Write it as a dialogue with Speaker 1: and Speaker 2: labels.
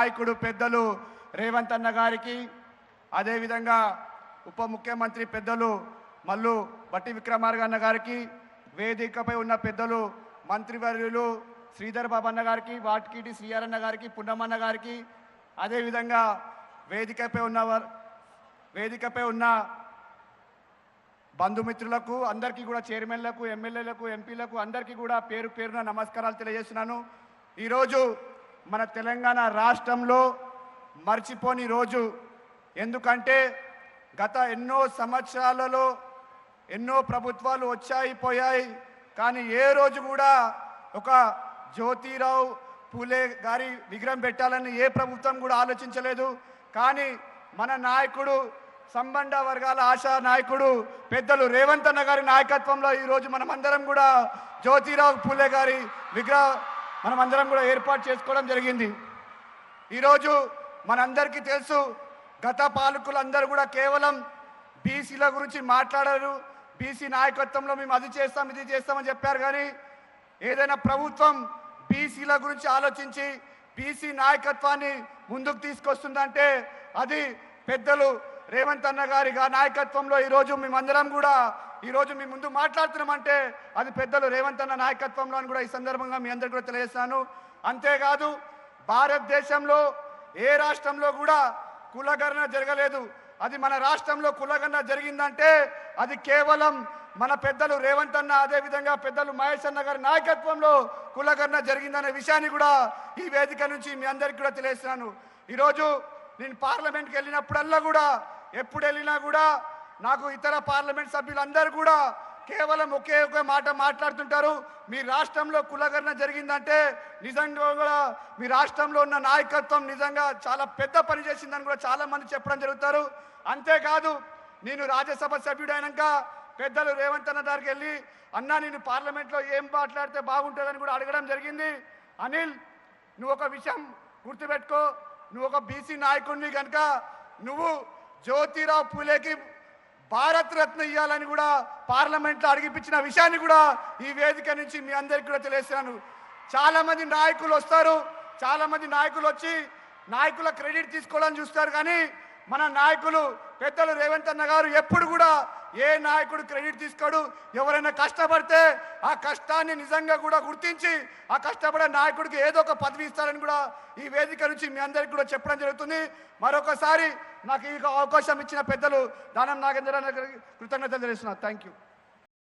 Speaker 1: నాయకుడు పెద్దలు రేవంత్ అన్న గారికి, అదేవిధంగా ఉప ముఖ్యమంత్రి పెద్దలు మల్లు బట్టి విక్రమార్క అన్న గారికి, వేదికపై ఉన్న పెద్దలు మంత్రివర్యులు శ్రీధర్ బాబు అన్న గారికి, వాటికిటి శ్రీఆర్ అన్న గారికి, పున్నమన్న గారికి, అదేవిధంగా వేదికపై ఉన్న బంధుమిత్రులకు అందరికీ కూడా, చైర్మన్లకు, ఎమ్మెల్యేలకు, ఎంపీలకు అందరికీ కూడా పేరు పేరున నమస్కారాలు తెలియజేస్తున్నాను. ఈరోజు మన తెలంగాణ రాష్ట్రంలో మర్చిపోని రోజు. ఎందుకంటే గత ఎన్నో సంవత్సరాలలో ఎన్నో ప్రభుత్వాలు వచ్చాయి పోయాయి, కానీ ఏ రోజు కూడా ఒక జ్యోతిరావు పూలే గారి విగ్రహం పెట్టాలని ఏ ప్రభుత్వం కూడా ఆలోచించలేదు. కానీ మన నాయకుడు, సంబంధ వర్గాల ఆశా నాయకుడు పెద్దలు రేవంత్ అన్న గారి నాయకత్వంలో ఈరోజు మనమందరం కూడా జ్యోతిరావు పూలే గారి విగ్రహం మనమందరం కూడా ఏర్పాటు చేసుకోవడం జరిగింది. ఈరోజు మనందరికీ తెలుసు, గత పాలకులందరూ కూడా కేవలం బీసీల గురించి మాట్లాడారు. బీసీ నాయకత్వంలో మేము అది చేస్తాం, ఇది చేస్తామని చెప్పారు. కానీ ఏదైనా ప్రభుత్వం బీసీల గురించి ఆలోచించి బీసీ నాయకత్వాన్ని ముందుకు తీసుకొస్తుందంటే అది పెద్దలు రేవంత్ అన్న గారి నాయకత్వంలో ఈరోజు మేమందరం కూడా ఈరోజు మీ ముందు మాట్లాడుతున్నామంటే అది పెద్దలు రేవంత్ అన్న నాయకత్వంలో అని కూడా ఈ సందర్భంగా మీ అందరికీ కూడా తెలియజేస్తాను. అంతేకాదు, భారతదేశంలో ఏ రాష్ట్రంలో కూడా కులగణన జరగలేదు. అది మన రాష్ట్రంలో కులగణన జరిగిందంటే అది కేవలం మన పెద్దలు రేవంత్ అన్న, అదేవిధంగా పెద్దలు మహేష్ అన్న గారి నాయకత్వంలో కులగణన జరిగిందనే విషయాన్ని కూడా ఈ వేదిక నుంచి మీ అందరికీ కూడా తెలియజేస్తున్నాను. ఈరోజు నేను పార్లమెంట్కి వెళ్ళినప్పుడల్లా కూడా, ఎప్పుడు వెళ్ళినా కూడా నాకు ఇతర పార్లమెంట్ సభ్యులందరూ కూడా కేవలం ఒకే ఒక మాట మాట్లాడుతుంటారు. మీ రాష్ట్రంలో కులగణన జరిగిందంటే నిజంగా కూడా మీ రాష్ట్రంలో ఉన్న నాయకత్వం నిజంగా చాలా పెద్ద పని చేసిందని కూడా చాలా మంది చెప్పడం జరుగుతారు. అంతేకాదు, నేను రాజ్యసభ సభ్యుడైనాక పెద్దలు రేవంత్ అన్న దగ్గరికి వెళ్ళి, అన్నా నేను పార్లమెంట్లో ఏం మాట్లాడితే బాగుంటుందని కూడా అడగడం జరిగింది. అనిల్, నువ్వు ఒక విషయం గుర్తుపెట్టుకో, నువ్వు ఒక బీసీ నాయకుడిని కనుక నువ్వు జ్యోతిరావు పూలేకి భారత్ రత్న ఇవ్వాలని కూడా పార్లమెంట్లో అడిగిపించిన విషయాన్ని కూడా ఈ వేదిక నుంచి మీ అందరికీ కూడా తెలియజేస్తున్నాను. చాలామంది నాయకులు వస్తారు, చాలామంది నాయకులు వచ్చి నాయకుల క్రెడిట్ తీసుకోవాలని చూస్తారు. కానీ మన నాయకులు పెద్దలు రేవంత్ అన్న గారు ఎప్పుడు కూడా ఏ నాయకుడు క్రెడిట్ తీసుకోడు. ఎవరైనా కష్టపడితే ఆ కష్టాన్ని నిజంగా కూడా గుర్తించి ఆ కష్టపడే నాయకుడికి ఏదో ఒక పదవి ఇస్తారని కూడా ఈ వేదిక నుంచి మీ అందరికీ కూడా చెప్పడం జరుగుతుంది. మరొకసారి నాకు ఈ అవకాశం ఇచ్చిన పెద్దలు దానం నాగేంద్ర గారికి కృతజ్ఞతలు తెలుస్తున్నాను. Thank you.